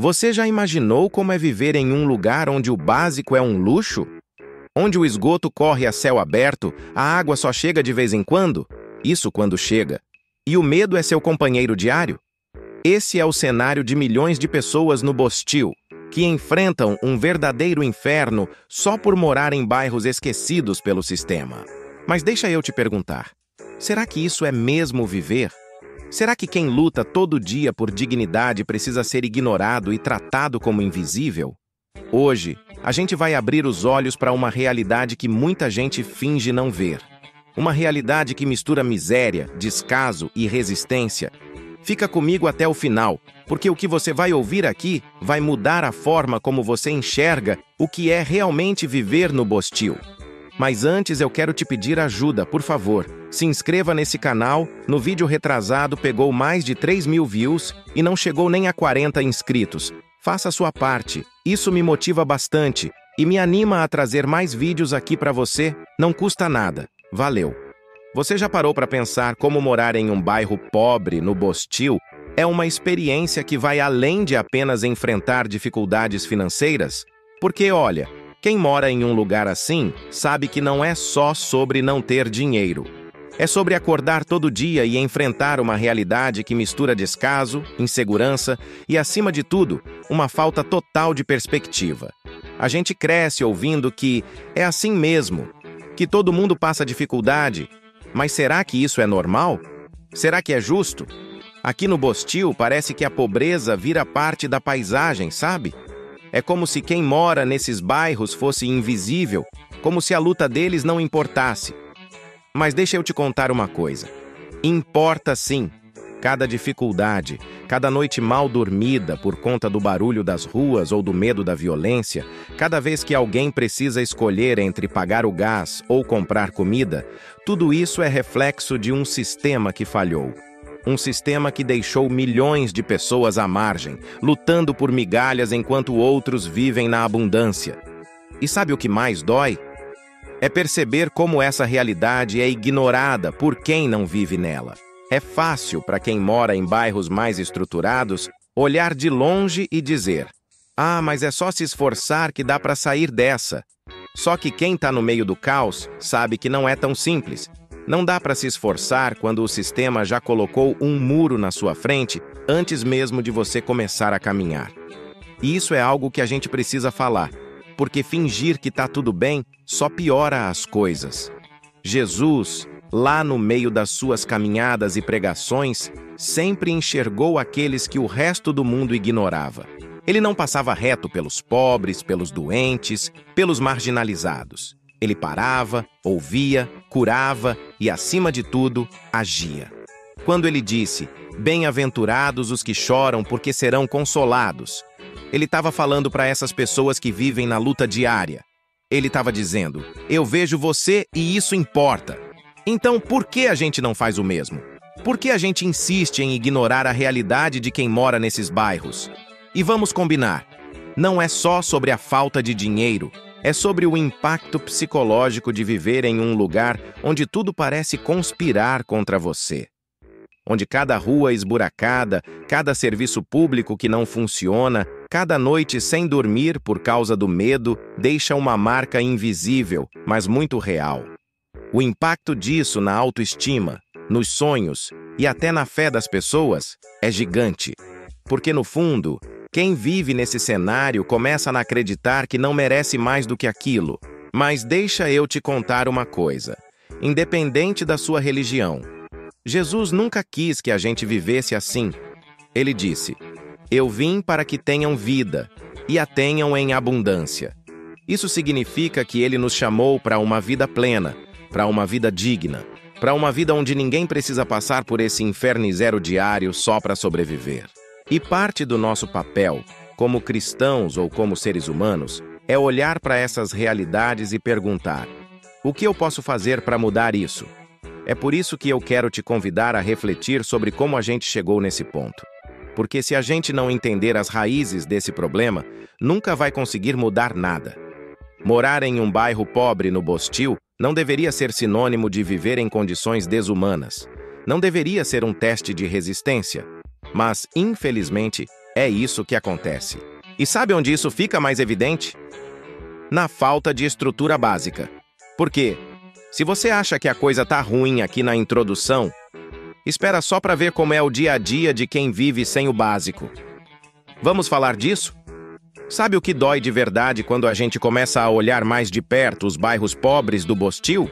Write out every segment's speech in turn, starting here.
Você já imaginou como é viver em um lugar onde o básico é um luxo? Onde o esgoto corre a céu aberto, a água só chega de vez em quando? Isso quando chega. E o medo é seu companheiro diário? Esse é o cenário de milhões de pessoas no Bostil, que enfrentam um verdadeiro inferno só por morar em bairros esquecidos pelo sistema. Mas deixa eu te perguntar, será que isso é mesmo viver? Será que quem luta todo dia por dignidade precisa ser ignorado e tratado como invisível? Hoje, a gente vai abrir os olhos para uma realidade que muita gente finge não ver. Uma realidade que mistura miséria, descaso e resistência. Fica comigo até o final, porque o que você vai ouvir aqui vai mudar a forma como você enxerga o que é realmente viver no Bostil. Mas antes eu quero te pedir ajuda, por favor. Se inscreva nesse canal, no vídeo retrasado pegou mais de 3.000 views e não chegou nem a 40 inscritos. Faça a sua parte, isso me motiva bastante e me anima a trazer mais vídeos aqui para você, não custa nada. Valeu! Você já parou para pensar como morar em um bairro pobre, no Bostil, é uma experiência que vai além de apenas enfrentar dificuldades financeiras? Porque, olha, quem mora em um lugar assim sabe que não é só sobre não ter dinheiro. É sobre acordar todo dia e enfrentar uma realidade que mistura descaso, insegurança e, acima de tudo, uma falta total de perspectiva. A gente cresce ouvindo que é assim mesmo, que todo mundo passa dificuldade, mas será que isso é normal? Será que é justo? Aqui no Bostil parece que a pobreza vira parte da paisagem, sabe? É como se quem mora nesses bairros fosse invisível, como se a luta deles não importasse. Mas deixa eu te contar uma coisa. Importa sim. Cada dificuldade, cada noite mal dormida por conta do barulho das ruas ou do medo da violência, cada vez que alguém precisa escolher entre pagar o gás ou comprar comida, tudo isso é reflexo de um sistema que falhou. Um sistema que deixou milhões de pessoas à margem, lutando por migalhas enquanto outros vivem na abundância. E sabe o que mais dói? É perceber como essa realidade é ignorada por quem não vive nela. É fácil para quem mora em bairros mais estruturados olhar de longe e dizer: "Ah, mas é só se esforçar que dá para sair dessa." Só que quem está no meio do caos sabe que não é tão simples. Não dá para se esforçar quando o sistema já colocou um muro na sua frente antes mesmo de você começar a caminhar. E isso é algo que a gente precisa falar, porque fingir que está tudo bem só piora as coisas. Jesus, lá no meio das suas caminhadas e pregações, sempre enxergou aqueles que o resto do mundo ignorava. Ele não passava reto pelos pobres, pelos doentes, pelos marginalizados. Ele parava, ouvia, curava e, acima de tudo, agia. Quando ele disse: "Bem-aventurados os que choram, porque serão consolados", ele estava falando para essas pessoas que vivem na luta diária. Ele estava dizendo: "Eu vejo você e isso importa." Então, por que a gente não faz o mesmo? Por que a gente insiste em ignorar a realidade de quem mora nesses bairros? E vamos combinar, não é só sobre a falta de dinheiro, é sobre o impacto psicológico de viver em um lugar onde tudo parece conspirar contra você. Onde cada rua esburacada, cada serviço público que não funciona, cada noite sem dormir por causa do medo, deixa uma marca invisível, mas muito real. O impacto disso na autoestima, nos sonhos e até na fé das pessoas é gigante. Porque, no fundo, quem vive nesse cenário começa a acreditar que não merece mais do que aquilo. Mas deixa eu te contar uma coisa. Independente da sua religião, Jesus nunca quis que a gente vivesse assim. Ele disse: "Eu vim para que tenham vida, e a tenham em abundância." Isso significa que ele nos chamou para uma vida plena, para uma vida digna, para uma vida onde ninguém precisa passar por esse infernizero diário só para sobreviver. E parte do nosso papel, como cristãos ou como seres humanos, é olhar para essas realidades e perguntar: o que eu posso fazer para mudar isso? É por isso que eu quero te convidar a refletir sobre como a gente chegou nesse ponto. Porque se a gente não entender as raízes desse problema, nunca vai conseguir mudar nada. Morar em um bairro pobre no Bostil não deveria ser sinônimo de viver em condições desumanas. Não deveria ser um teste de resistência. Mas, infelizmente, É isso que acontece. E sabe onde isso fica mais evidente? Na falta de estrutura básica. Por quê? Se você acha que a coisa tá ruim aqui na introdução, espera só para ver como é o dia a dia de quem vive sem o básico. Vamos falar disso? Sabe o que dói de verdade quando a gente começa a olhar mais de perto os bairros pobres do Bostil?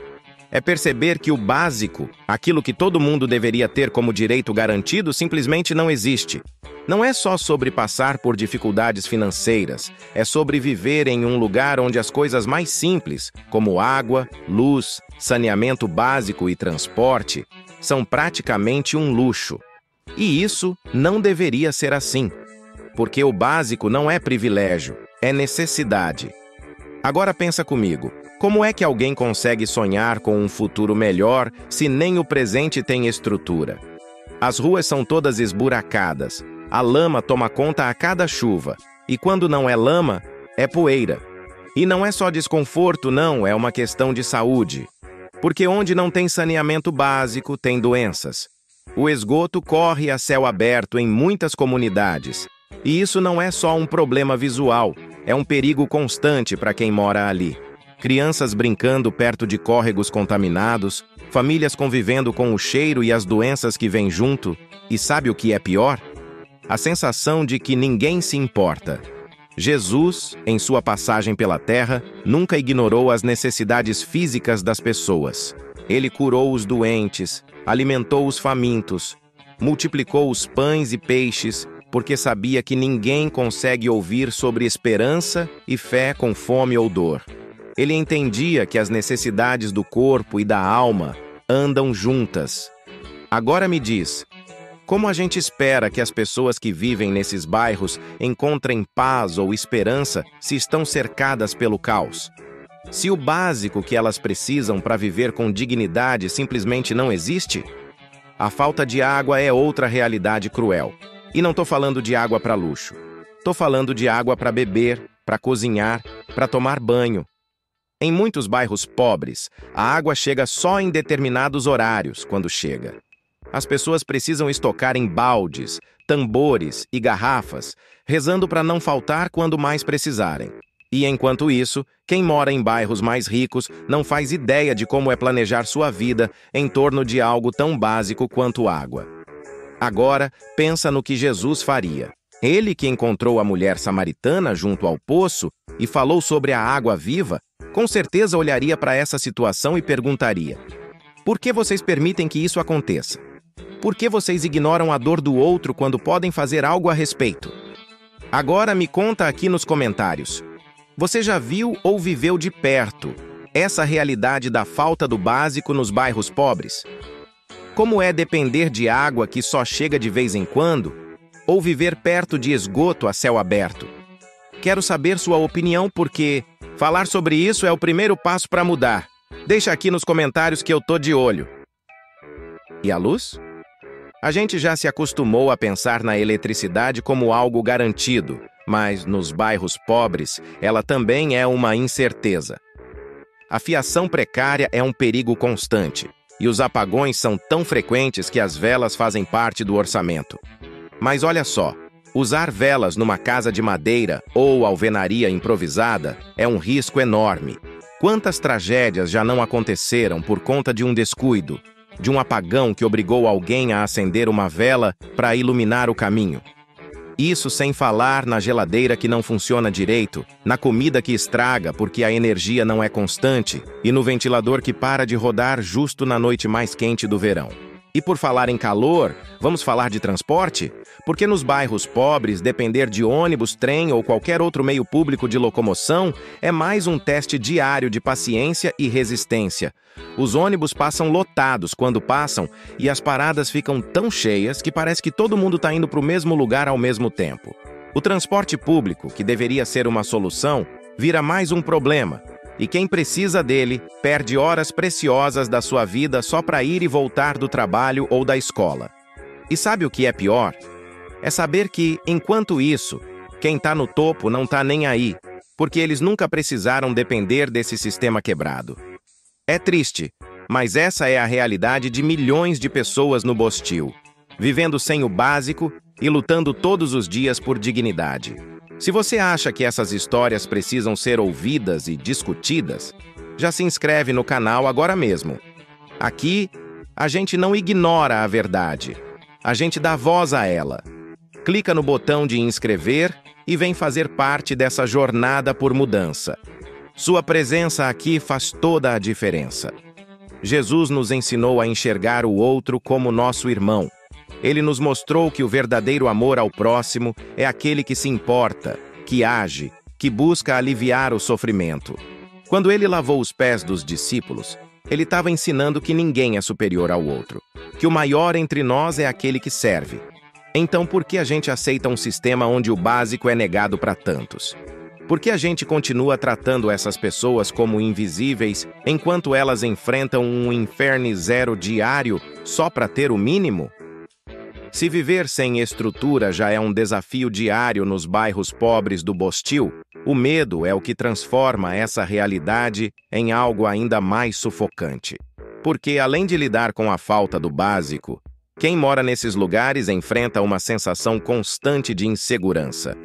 É perceber que o básico, aquilo que todo mundo deveria ter como direito garantido, simplesmente não existe. Não é só sobre passar por dificuldades financeiras, é sobre viver em um lugar onde as coisas mais simples, como água, luz, saneamento básico e transporte, são praticamente um luxo. E isso não deveria ser assim, porque o básico não é privilégio, é necessidade. Agora pensa comigo, como é que alguém consegue sonhar com um futuro melhor se nem o presente tem estrutura? As ruas são todas esburacadas, a lama toma conta a cada chuva, e quando não é lama, é poeira. E não é só desconforto, não, é uma questão de saúde. Porque onde não tem saneamento básico, tem doenças. O esgoto corre a céu aberto em muitas comunidades. E isso não é só um problema visual, é um perigo constante para quem mora ali. Crianças brincando perto de córregos contaminados, famílias convivendo com o cheiro e as doenças que vêm junto, e sabe o que é pior? A sensação de que ninguém se importa. Jesus, em sua passagem pela terra, nunca ignorou as necessidades físicas das pessoas. Ele curou os doentes, alimentou os famintos, multiplicou os pães e peixes, porque sabia que ninguém consegue ouvir sobre esperança e fé com fome ou dor. Ele entendia que as necessidades do corpo e da alma andam juntas. Agora me diz, como a gente espera que as pessoas que vivem nesses bairros encontrem paz ou esperança se estão cercadas pelo caos? Se o básico que elas precisam para viver com dignidade simplesmente não existe? A falta de água é outra realidade cruel. E não estou falando de água para luxo. Estou falando de água para beber, para cozinhar, para tomar banho. Em muitos bairros pobres, a água chega só em determinados horários, quando chega. As pessoas precisam estocar em baldes, tambores e garrafas, rezando para não faltar quando mais precisarem. E enquanto isso, quem mora em bairros mais ricos não faz ideia de como é planejar sua vida em torno de algo tão básico quanto água. Agora, pensa no que Jesus faria. Ele que encontrou a mulher samaritana junto ao poço e falou sobre a água viva, com certeza olharia para essa situação e perguntaria: por que vocês permitem que isso aconteça? Por que vocês ignoram a dor do outro quando podem fazer algo a respeito? Agora me conta aqui nos comentários. Você já viu ou viveu de perto essa realidade da falta do básico nos bairros pobres? Como é depender de água que só chega de vez em quando? Ou viver perto de esgoto a céu aberto? Quero saber sua opinião porque falar sobre isso é o primeiro passo para mudar. Deixa aqui nos comentários que eu tô de olho. E a luz? A gente já se acostumou a pensar na eletricidade como algo garantido, mas nos bairros pobres ela também é uma incerteza. A fiação precária é um perigo constante, e os apagões são tão frequentes que as velas fazem parte do orçamento. Mas olha só, usar velas numa casa de madeira ou alvenaria improvisada é um risco enorme. Quantas tragédias já não aconteceram por conta de um descuido, de um apagão que obrigou alguém a acender uma vela para iluminar o caminho? Isso sem falar na geladeira que não funciona direito, na comida que estraga porque a energia não é constante e no ventilador que para de rodar justo na noite mais quente do verão. E por falar em calor, vamos falar de transporte? Porque nos bairros pobres, depender de ônibus, trem ou qualquer outro meio público de locomoção é mais um teste diário de paciência e resistência. Os ônibus passam lotados quando passam e as paradas ficam tão cheias que parece que todo mundo está indo para o mesmo lugar ao mesmo tempo. O transporte público, que deveria ser uma solução, vira mais um problema. E quem precisa dele perde horas preciosas da sua vida só para ir e voltar do trabalho ou da escola. E sabe o que é pior? É saber que, enquanto isso, quem está no topo não está nem aí, porque eles nunca precisaram depender desse sistema quebrado. É triste, mas essa é a realidade de milhões de pessoas no Bostil, vivendo sem o básico e lutando todos os dias por dignidade. Se você acha que essas histórias precisam ser ouvidas e discutidas, já se inscreve no canal agora mesmo. Aqui, a gente não ignora a verdade, a gente dá voz a ela. Clica no botão de inscrever e vem fazer parte dessa jornada por mudança. Sua presença aqui faz toda a diferença. Jesus nos ensinou a enxergar o outro como nosso irmão. Ele nos mostrou que o verdadeiro amor ao próximo é aquele que se importa, que age, que busca aliviar o sofrimento. Quando ele lavou os pés dos discípulos, ele estava ensinando que ninguém é superior ao outro, que o maior entre nós é aquele que serve. Então, por que a gente aceita um sistema onde o básico é negado para tantos? Por que a gente continua tratando essas pessoas como invisíveis, enquanto elas enfrentam um inferno zero diário só para ter o mínimo? Se viver sem estrutura já é um desafio diário nos bairros pobres do Bostil, o medo é o que transforma essa realidade em algo ainda mais sufocante. Porque, além de lidar com a falta do básico, quem mora nesses lugares enfrenta uma sensação constante de insegurança.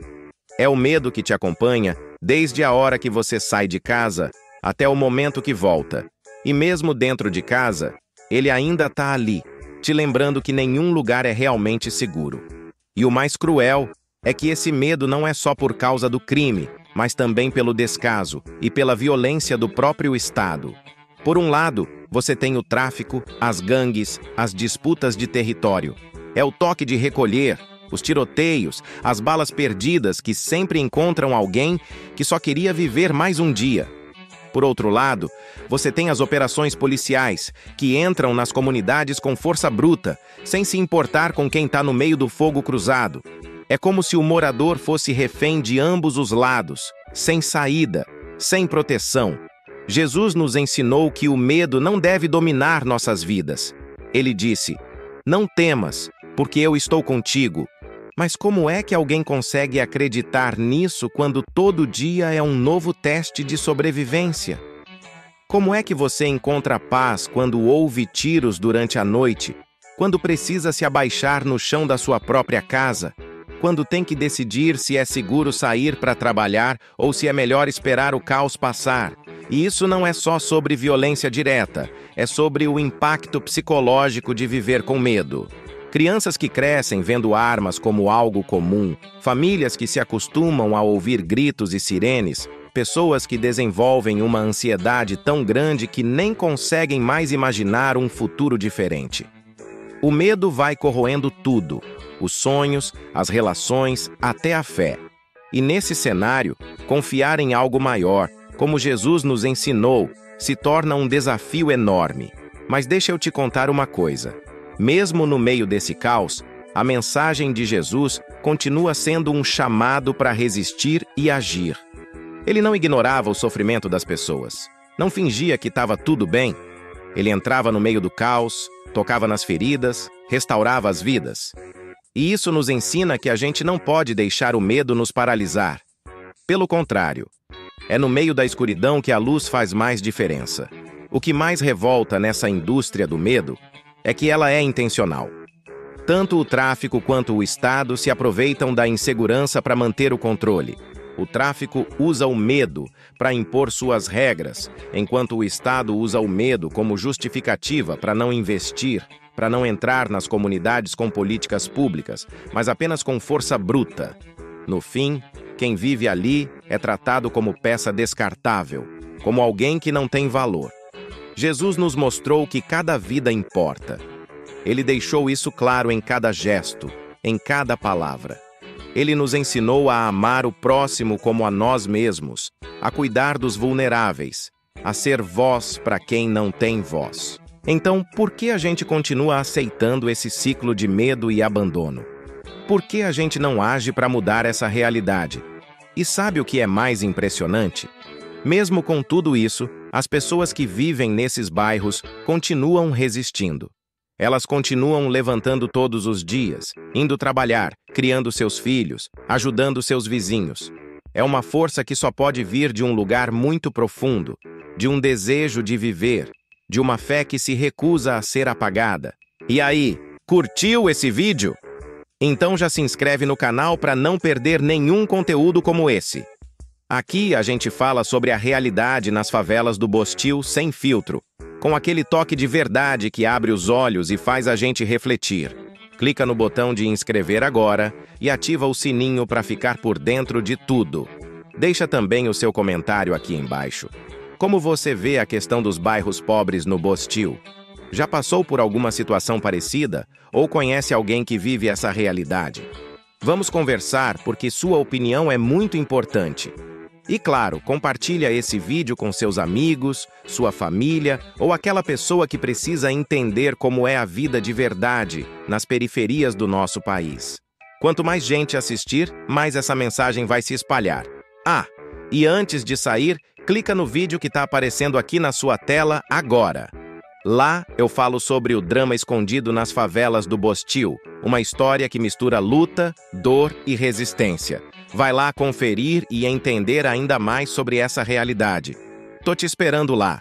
É o medo que te acompanha desde a hora que você sai de casa até o momento que volta. E mesmo dentro de casa, ele ainda está ali, te lembrando que nenhum lugar é realmente seguro. E o mais cruel é que esse medo não é só por causa do crime, mas também pelo descaso e pela violência do próprio Estado. Por um lado, você tem o tráfico, as gangues, as disputas de território. É o toque de recolher, os tiroteios, as balas perdidas que sempre encontram alguém que só queria viver mais um dia. Por outro lado, você tem as operações policiais, que entram nas comunidades com força bruta, sem se importar com quem está no meio do fogo cruzado. É como se o morador fosse refém de ambos os lados, sem saída, sem proteção. Jesus nos ensinou que o medo não deve dominar nossas vidas. Ele disse: "Não temas, porque eu estou contigo." Mas como é que alguém consegue acreditar nisso quando todo dia é um novo teste de sobrevivência? Como é que você encontra paz quando ouve tiros durante a noite, quando precisa se abaixar no chão da sua própria casa, quando tem que decidir se é seguro sair para trabalhar ou se é melhor esperar o caos passar? E isso não é só sobre violência direta, é sobre o impacto psicológico de viver com medo. Crianças que crescem vendo armas como algo comum, famílias que se acostumam a ouvir gritos e sirenes, pessoas que desenvolvem uma ansiedade tão grande que nem conseguem mais imaginar um futuro diferente. O medo vai corroendo tudo, os sonhos, as relações, até a fé. E nesse cenário, confiar em algo maior, como Jesus nos ensinou, se torna um desafio enorme. Mas deixa eu te contar uma coisa. Mesmo no meio desse caos, a mensagem de Jesus continua sendo um chamado para resistir e agir. Ele não ignorava o sofrimento das pessoas, não fingia que estava tudo bem. Ele entrava no meio do caos, tocava nas feridas, restaurava as vidas. E isso nos ensina que a gente não pode deixar o medo nos paralisar. Pelo contrário, é no meio da escuridão que a luz faz mais diferença. O que mais revolta nessa indústria do medo é que ela é intencional. Tanto o tráfico quanto o Estado se aproveitam da insegurança para manter o controle. O tráfico usa o medo para impor suas regras, enquanto o Estado usa o medo como justificativa para não investir, para não entrar nas comunidades com políticas públicas, mas apenas com força bruta. No fim, quem vive ali é tratado como peça descartável, como alguém que não tem valor. Jesus nos mostrou que cada vida importa. Ele deixou isso claro em cada gesto, em cada palavra. Ele nos ensinou a amar o próximo como a nós mesmos, a cuidar dos vulneráveis, a ser voz para quem não tem voz. Então, por que a gente continua aceitando esse ciclo de medo e abandono? Por que a gente não age para mudar essa realidade? E sabe o que é mais impressionante? Mesmo com tudo isso, as pessoas que vivem nesses bairros continuam resistindo. Elas continuam levantando todos os dias, indo trabalhar, criando seus filhos, ajudando seus vizinhos. É uma força que só pode vir de um lugar muito profundo, de um desejo de viver, de uma fé que se recusa a ser apagada. E aí, curtiu esse vídeo? Então já se inscreve no canal para não perder nenhum conteúdo como esse. Aqui a gente fala sobre a realidade nas favelas do Bostil sem filtro, com aquele toque de verdade que abre os olhos e faz a gente refletir. Clica no botão de inscrever agora e ativa o sininho para ficar por dentro de tudo. Deixa também o seu comentário aqui embaixo. Como você vê a questão dos bairros pobres no Bostil? Já passou por alguma situação parecida ou conhece alguém que vive essa realidade? Vamos conversar porque sua opinião é muito importante. E claro, compartilha esse vídeo com seus amigos, sua família ou aquela pessoa que precisa entender como é a vida de verdade nas periferias do nosso país. Quanto mais gente assistir, mais essa mensagem vai se espalhar. E antes de sair, clica no vídeo que está aparecendo aqui na sua tela agora. Lá eu falo sobre o drama escondido nas favelas do Bostil, uma história que mistura luta, dor e resistência. Vai lá conferir e entender ainda mais sobre essa realidade. Tô te esperando lá.